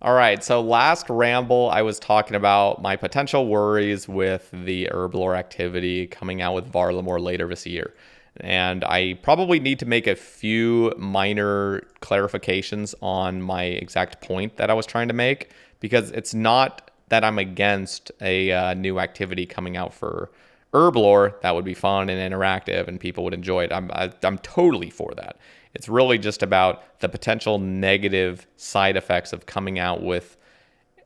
All right, so last ramble, I was talking about my potential worries with the herblore activity coming out with Varlamore later this year. And I probably need to make a few minor clarifications on my exact point that I was trying to make, because it's not that I'm against a new activity coming out for herblore. That would be fun and interactive and people would enjoy it. I'm totally for that. It's really just about the potential negative side effects of coming out with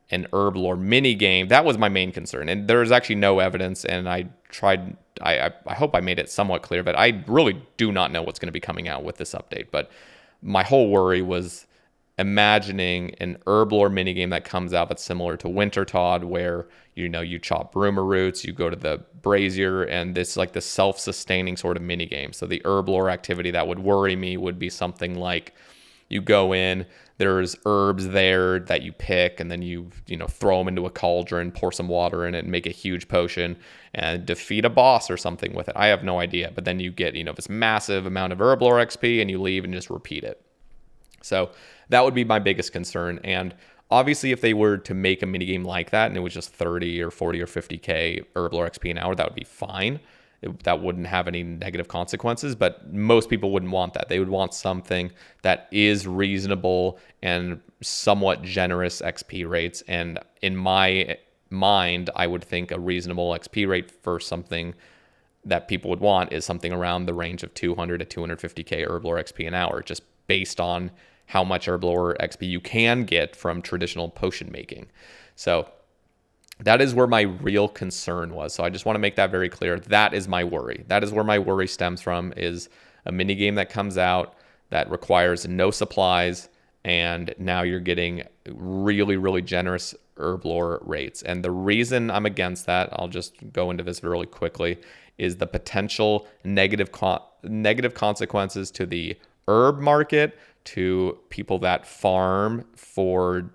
an herblore mini game. That was my main concern, and there is actually no evidence. And I tried. I hope I made it somewhat clear, but I really do not know what's going to be coming out with this update. But my whole worry was imagining an herblore minigame that comes out that's similar to Wintertod, where you chop broomer roots, you go to the brazier, and this like the self-sustaining sort of minigame. So the herblore activity that would worry me would be something like you go in, there's herbs there that you pick, and then you throw them into a cauldron, pour some water in it, and make a huge potion and defeat a boss or something with it. I have no idea, but then you get this massive amount of herblore XP, and you leave and just repeat it. So that would be my biggest concern. And obviously, if they were to make a minigame like that and it was just 30 or 40 or 50k herblore XP an hour, that would be fine. That wouldn't have any negative consequences, but most people wouldn't want that. They would want something that is reasonable and somewhat generous XP rates. And in my mind, I would think a reasonable XP rate for something that people would want is something around the range of 200 to 250k herblore XP an hour, just based on how much herblore XP you can get from traditional potion making. So that is where my real concern was. So I just want to make that very clear. That is my worry. That is where my worry stems from, is a mini game that comes out that requires no supplies, and now you're getting really, really generous herblore rates. And the reason I'm against that, I'll just go into this really quickly, is the potential negative consequences to the herb market, to people that farm for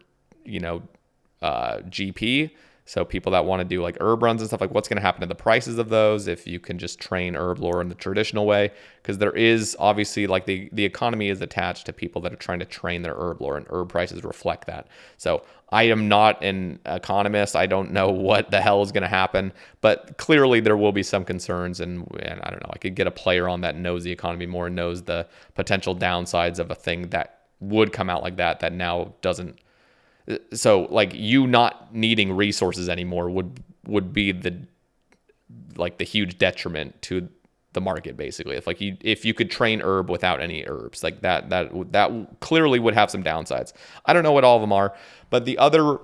GP. So people that want to do like herb runs and stuff, like what's going to happen to the prices of those if you can just train herblore in the traditional way? Because there is obviously like the economy is attached to people that are trying to train their herblore, and herb prices reflect that. So I am not an economist. I don't know what the hell is going to happen, but clearly there will be some concerns. And I don't know, I could get a player on that knows the economy more and knows the potential downsides of a thing that would come out like that now doesn't. So like you not needing resources anymore would be the huge detriment to the market, basically. If you could train herb without any herbs, like that clearly would have some downsides. I don't know what all of them are, but the other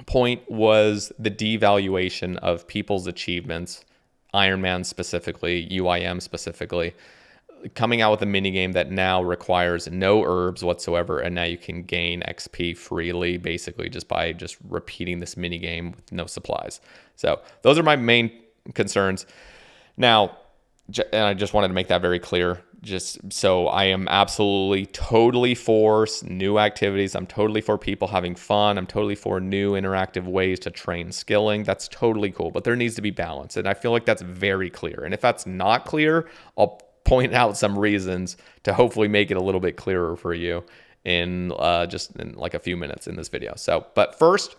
point was the devaluation of people's achievements, Iron Man specifically, UIM specifically, coming out with a minigame that now requires no herbs whatsoever, and now you can gain XP freely, basically just by just repeating this minigame with no supplies. So those are my main concerns. Now, and I just wanted to make that very clear, just so I am absolutely totally for new activities. I'm totally for people having fun. I'm totally for new interactive ways to train skilling. That's totally cool, but there needs to be balance, and I feel like that's very clear. And if that's not clear, I'll point out some reasons to hopefully make it a little bit clearer for you in just in like a few minutes in this video. So, but first,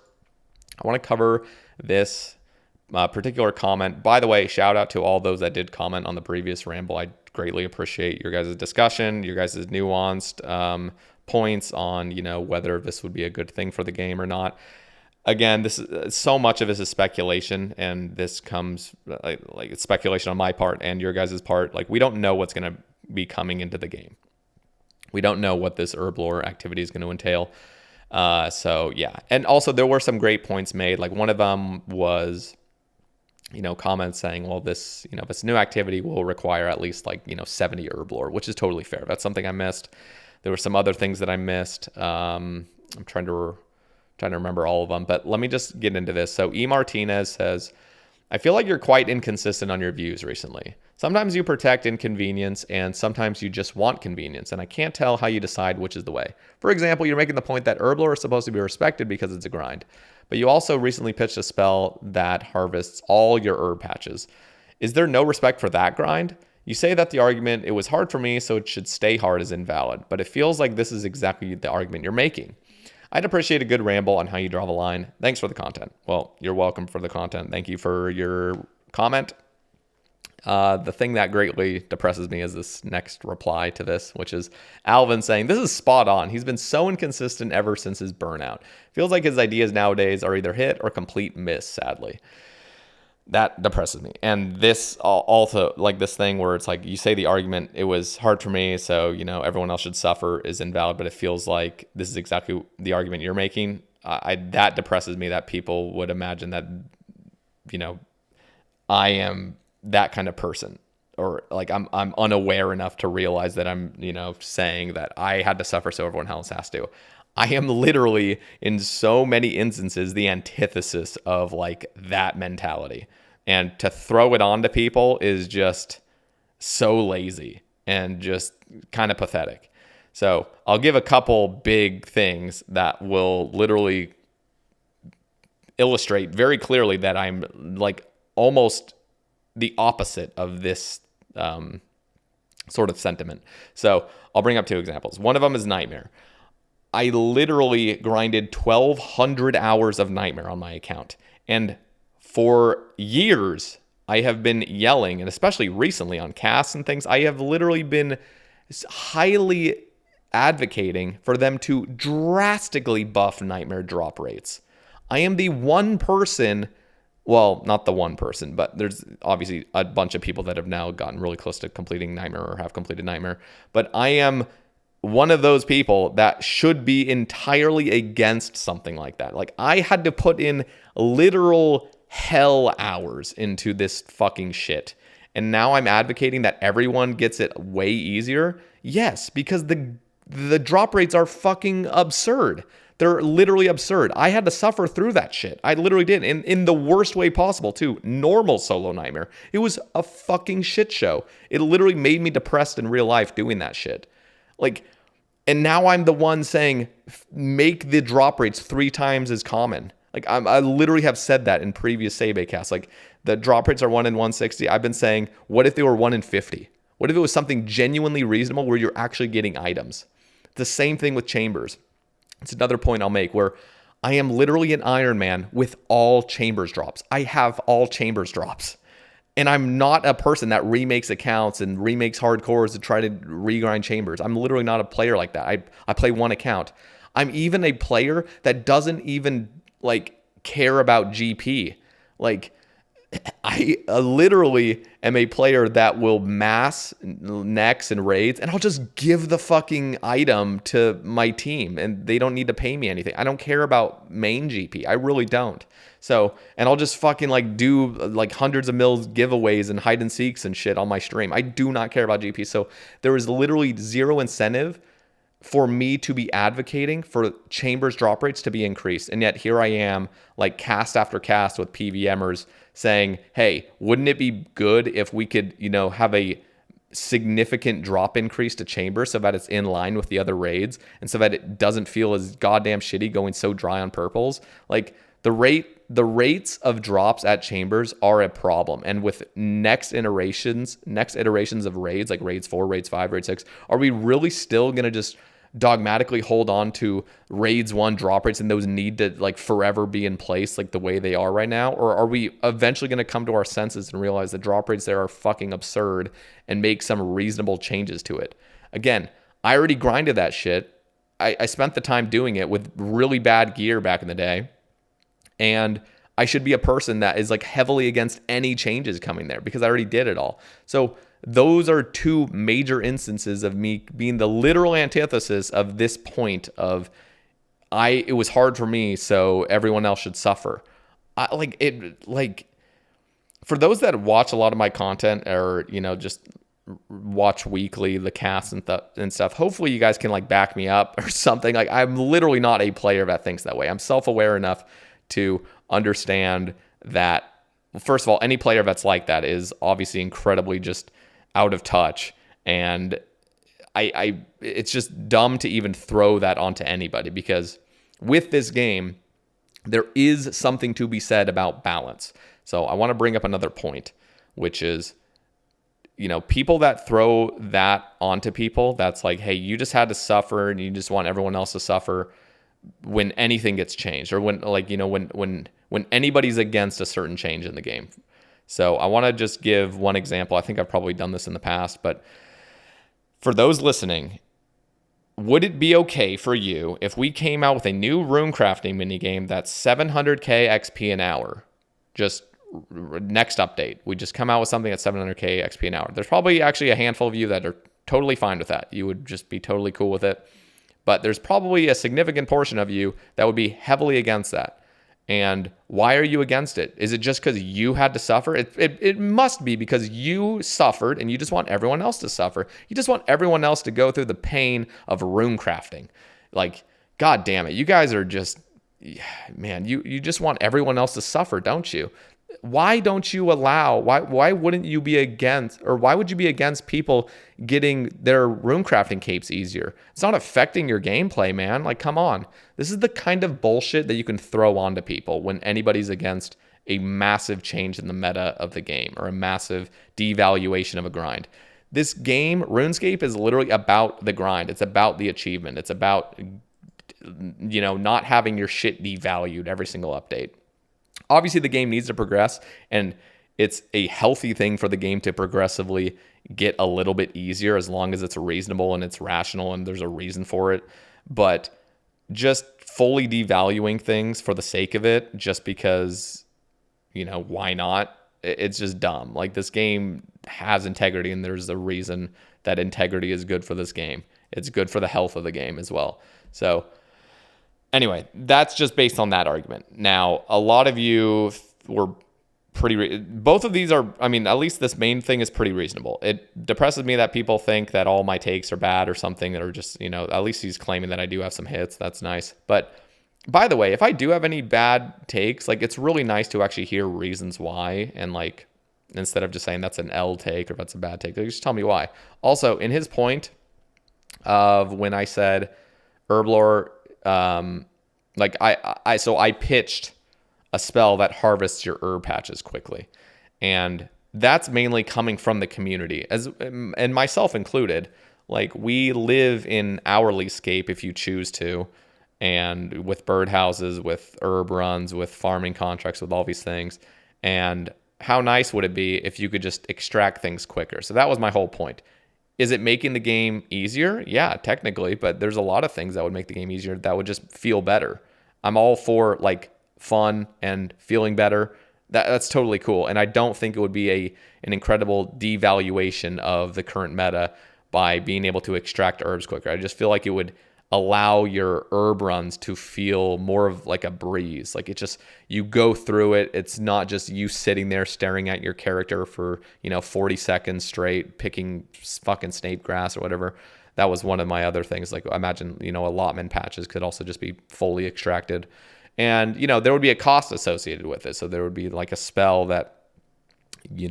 I want to cover this particular comment. By the way, shout out to all those that did comment on the previous ramble. I greatly appreciate your guys' discussion, your guys' nuanced points on whether this would be a good thing for the game or not. Again, this is so much of this is speculation, and this comes like it's speculation on my part and your guys' part. Like, we don't know what's going to be coming into the game. We don't know what this herblore activity is going to entail. So yeah, and also there were some great points made. Like one of them was, comments saying, well, this new activity will require at least 70 herblore, which is totally fair. That's something I missed. There were some other things that I missed. I'm trying to remember all of them, but let me just get into this. So E. Martinez says, I feel like you're quite inconsistent on your views recently. Sometimes you protect inconvenience, and sometimes you just want convenience, and I can't tell how you decide which is the way. For example, you're making the point that herblore is supposed to be respected because it's a grind, but you also recently pitched a spell that harvests all your herb patches. Is there no respect for that grind? You say that the argument, it was hard for me, so it should stay hard, is invalid, but it feels like this is exactly the argument you're making. I'd appreciate a good ramble on how you draw the line. Thanks for the content. Well, you're welcome for the content. Thank you for your comment. The thing that greatly depresses me is this next reply to this, which is Alvin saying, this is spot on. He's been so inconsistent ever since his burnout. Feels like his ideas nowadays are either hit or complete miss, sadly. That depresses me. And this also, like this thing where it's like, you say the argument, it was hard for me, so, everyone else should suffer, is invalid, but it feels like this is exactly the argument you're making. That depresses me, that people would imagine that, I am that kind of person, or like I'm unaware enough to realize that I'm, saying that I had to suffer so everyone else has to. I am literally in so many instances the antithesis of like that mentality. And to throw it on to people is just so lazy and just kind of pathetic. So I'll give a couple big things that will literally illustrate very clearly that I'm like almost the opposite of this sort of sentiment. So I'll bring up two examples. One of them is Nightmare. I literally grinded 1,200 hours of Nightmare on my account. And for years, I have been yelling, and especially recently on casts and things, I have literally been highly advocating for them to drastically buff Nightmare drop rates. I am the one person, well, not the one person, but there's obviously a bunch of people that have now gotten really close to completing Nightmare or have completed Nightmare. But I am one of those people that should be entirely against something like that. Like, I had to put in literal hell hours into this fucking shit. And now I'm advocating that everyone gets it way easier. Yes, because the drop rates are fucking absurd. They're literally absurd. I had to suffer through that shit. I literally did. In the worst way possible, too. Normal solo Nightmare. It was a fucking shit show. It literally made me depressed in real life doing that shit. Like, and now I'm the one saying, make the drop rates 3 times as common. Like, I literally have said that in previous Sebe casts. Like, the drop rates are 1 in 160. I've been saying, what if they were 1 in 50? What if it was something genuinely reasonable where you're actually getting items? The same thing with chambers. It's another point I'll make where I am literally an Iron Man with all chambers drops. I have all chambers drops. And I'm not a person that remakes accounts and remakes hardcores to try to regrind chambers. I'm literally not a player like that. I play one account. I'm even a player that doesn't even like care about GP. Like, I literally am a player that will mass necks and raids, and I'll just give the fucking item to my team, and they don't need to pay me anything. I don't care about main GP. I really don't. So, and I'll just fucking like do like hundreds of mils giveaways and hide and seeks and shit on my stream. I do not care about GP. So there is literally zero incentive for me to be advocating for chambers drop rates to be increased. And yet here I am, like cast after cast with PVMers saying, hey, wouldn't it be good if we could, have a significant drop increase to chambers so that it's in line with the other raids and so that it doesn't feel as goddamn shitty going so dry on purples? Like, the rates of drops at chambers are a problem. And with next iterations of raids, like raids 4, raids 5, raid 6, are we really still going to just dogmatically hold on to raids 1 drop rates and those need to like forever be in place like the way they are right now? Or are we eventually going to come to our senses and realize the drop rates there are fucking absurd and make some reasonable changes to it? Again, I already grinded that shit. I spent the time doing it with really bad gear back in the day. And I should be a person that is like heavily against any changes coming there because I already did it all. So those are 2 major instances of me being the literal antithesis of this point of it was hard for me, so everyone else should suffer. For those that watch a lot of my content or, just watch weekly the casts and stuff, hopefully you guys can like back me up or something. Like, I'm literally not a player that thinks that way. I'm self-aware enough to understand that, well, first of all, any player that's like that is obviously incredibly just out of touch, and it's just dumb to even throw that onto anybody, because with this game there is something to be said about balance. So I want to bring up another point, which is, people that throw that onto people, that's like, hey, you just had to suffer and you just want everyone else to suffer. when anything gets changed, or when like, you know, when anybody's against a certain change in the game. So I want to just give one example. I think I've probably done this in the past, but for those listening, would it be okay for you if we came out with a new rune crafting minigame that's 700k XP an hour? Just next update, we just come out with something at 700k XP an hour. There's probably actually a handful of you that are totally fine with that. You would just be totally cool with it. But there's probably a significant portion of you that would be heavily against that. And why are you against it? Is it just because you had to suffer? It must be because you suffered and you just want everyone else to suffer. You just want everyone else to go through the pain of rune crafting. Like, God damn it. You guys are just, man, you just want everyone else to suffer, don't you? Why don't you allow, why wouldn't you be against, or why would you be against people getting their rune crafting capes easier? It's not affecting your gameplay, man. Like, come on. This is the kind of bullshit that you can throw onto people when anybody's against a massive change in the meta of the game or a massive devaluation of a grind. This game, RuneScape, is literally about the grind. It's about the achievement. It's about, you know, not having your shit devalued every single update. Obviously, the game needs to progress, and it's a healthy thing for the game to progressively get a little bit easier as long as it's reasonable and it's rational and there's a reason for it. But just fully devaluing things for the sake of it, just because, you know, why not? It's just dumb. Like, this game has integrity, and there's a reason that integrity is good for this game. It's good for the health of the game as well. So anyway, that's just based on that argument. Now, a lot of you were both of these are, I mean, at least this main thing is pretty reasonable. It depresses me that people think that all my takes are bad or something, that are just, you know, at least he's claiming that I do have some hits. That's nice. But by the way, if I do have any bad takes, like, it's really nice to actually hear reasons why, and like, instead of just saying that's an L take or that's a bad take, just tell me why. Also, in his point of when I said herblore, like I pitched a spell that harvests your herb patches quickly, and that's mainly coming from the community, and myself included. Like, we live in hourly scape if you choose to, and with birdhouses, with herb runs, with farming contracts, with all these things. And how nice would it be if you could just extract things quicker? So that was my whole point. Is it making the game easier? Yeah, technically, but there's a lot of things that would make the game easier that would just feel better. I'm all for, like, fun and feeling better. That's totally cool. And I don't think it would be an incredible devaluation of the current meta by being able to extract herbs quicker. I just feel like it would allow your herb runs to feel more of like a breeze. Like, it just, you go through it. It's not just you sitting there staring at your character for, 40 seconds straight, picking fucking snake grass or whatever. That was one of my other things. Like, imagine, allotment patches could also just be fully extracted. And, there would be a cost associated with it. So there would be like a spell that, you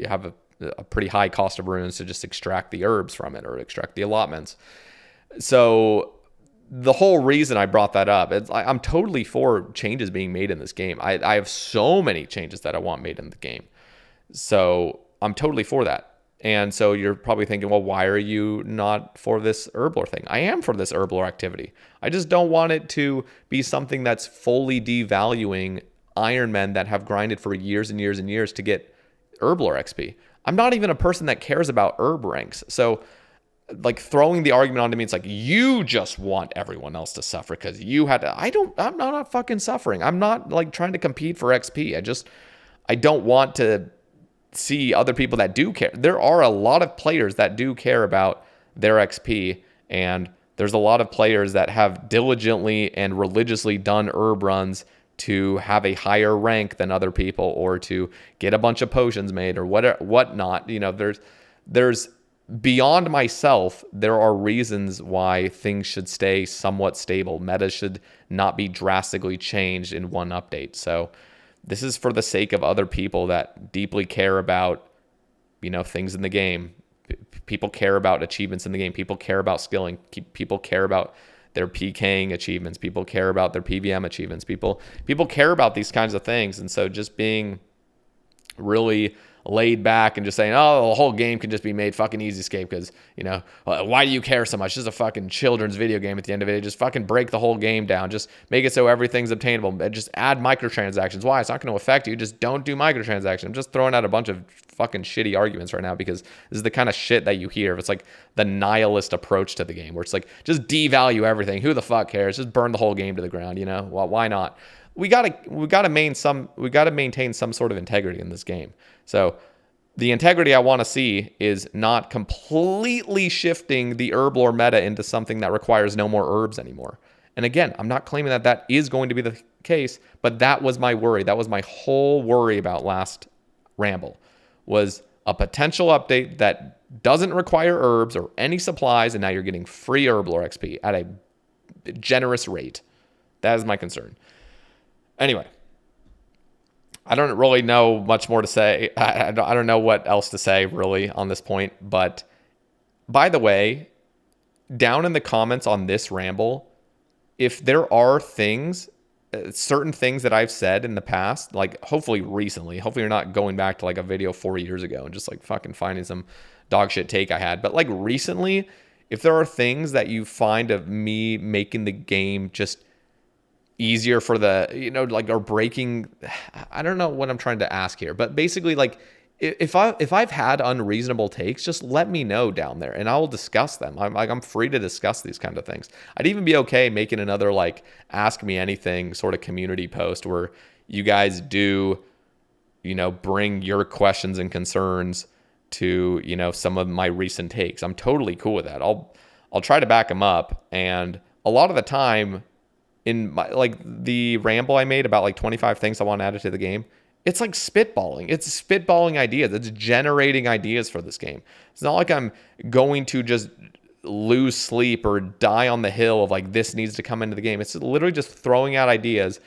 have a pretty high cost of runes to just extract the herbs from it or extract the allotments. So the whole reason I brought that up, I'm totally for changes being made in this game. I have so many changes that I want made in the game. So I'm totally for that. And so you're probably thinking, well, why are you not for this herblore thing? I am for this herblore activity. I just don't want it to be something that's fully devaluing Iron Men that have grinded for years and years and years to get herblore XP. I'm not even a person that cares about herb ranks. So, like, throwing the argument onto me, it's like, you just want everyone else to suffer because you had to. I'm not fucking suffering. I'm not like trying to compete for XP. I don't want to see other people that do care. There are a lot of players that do care about their XP, and there's a lot of players that have diligently and religiously done herb runs to have a higher rank than other people, or to get a bunch of potions made or whatnot. There's beyond myself, there are reasons why things should stay somewhat stable. Meta should not be drastically changed in one update. So this is for the sake of other people that deeply care about, things in the game. People care about achievements in the game. People care about skilling. People care about their PKing achievements. People care about their PVM achievements. People care about these kinds of things. And so just being really laid back and just saying, oh, the whole game can just be made fucking easy escape because, why do you care so much? It's just a fucking children's video game at the end of it. Just fucking break the whole game down. Just make it so everything's obtainable. Just add microtransactions. Why? It's not going to affect you. Just don't do microtransactions. I'm just throwing out a bunch of fucking shitty arguments right now because this is the kind of shit that you hear. It's like the nihilist approach to the game where it's like, just devalue everything. Who the fuck cares? Just burn the whole game to the ground, Well, why not? We gotta maintain some sort of integrity in this game. So the integrity I want to see is not completely shifting the herblore meta into something that requires no more herbs anymore. And again, I'm not claiming that is going to be the case, but that was my worry. That was my whole worry about last Ramble, was a potential update that doesn't require herbs or any supplies, and now you're getting free herblore XP at a generous rate. That is my concern. Anyway, I don't really know much more to say. I don't know what else to say really on this point. But by the way, down in the comments on this Ramble, if there are things, certain things that I've said in the past, like hopefully recently, hopefully you're not going back to like a video 4 years ago and just like fucking finding some dog shit take I had. But like recently, if there are things that you find of me making the game just easier for the, or breaking, I don't know what I'm trying to ask here, but basically like if I've had unreasonable takes, just let me know down there and I will discuss them. I'm free to discuss these kind of things. I'd even be okay making another like ask me anything sort of community post where you guys do, bring your questions and concerns to, some of my recent takes. I'm totally cool with that. I'll try to back them up. And a lot of the time, in my, like the ramble I made about like 25 things I want added to the game, it's like spitballing. It's spitballing ideas. It's generating ideas for this game. It's not like I'm going to just lose sleep or die on the hill of like this needs to come into the game. It's literally just throwing out ideas.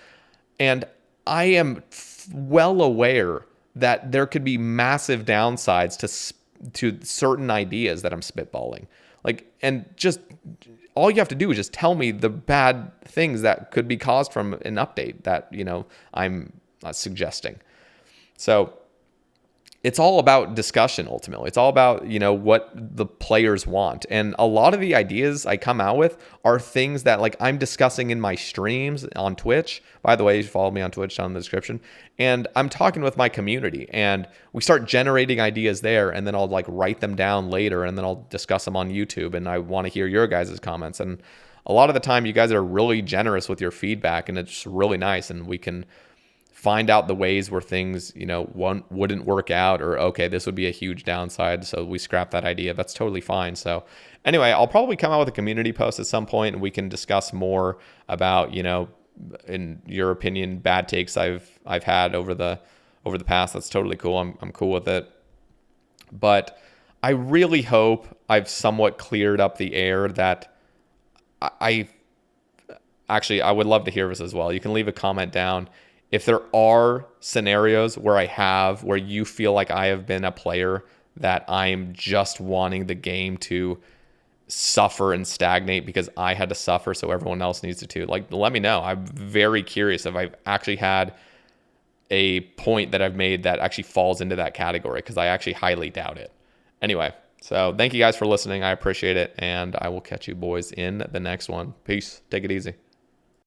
And I am well aware that there could be massive downsides to certain ideas that I'm spitballing. Like, and just all you have to do is just tell me the bad things that could be caused from an update that, I'm suggesting. So it's all about discussion ultimately. It's all about, what the players want. And a lot of the ideas I come out with are things that like I'm discussing in my streams on Twitch. By the way, you follow me on Twitch down in the description. And I'm talking with my community and we start generating ideas there, and then I'll like write them down later and then I'll discuss them on YouTube, and I want to hear your guys' comments. And a lot of the time you guys are really generous with your feedback, and it's really nice, and we can find out the ways where things, wouldn't work out, or, okay, this would be a huge downside, so we scrap that idea. That's totally fine. So anyway, I'll probably come out with a community post at some point and we can discuss more about, in your opinion, bad takes I've had over the past. That's totally cool. I'm cool with it. But I really hope I've somewhat cleared up the air that I would love to hear this as well. You can leave a comment down if there are scenarios where you feel like I have been a player that I'm just wanting the game to suffer and stagnate because I had to suffer, so everyone else needs to too. Like, let me know. I'm very curious if I've actually had a point that I've made that actually falls into that category, because I actually highly doubt it. Anyway, so thank you guys for listening. I appreciate it, and I will catch you boys in the next one. Peace. Take it easy.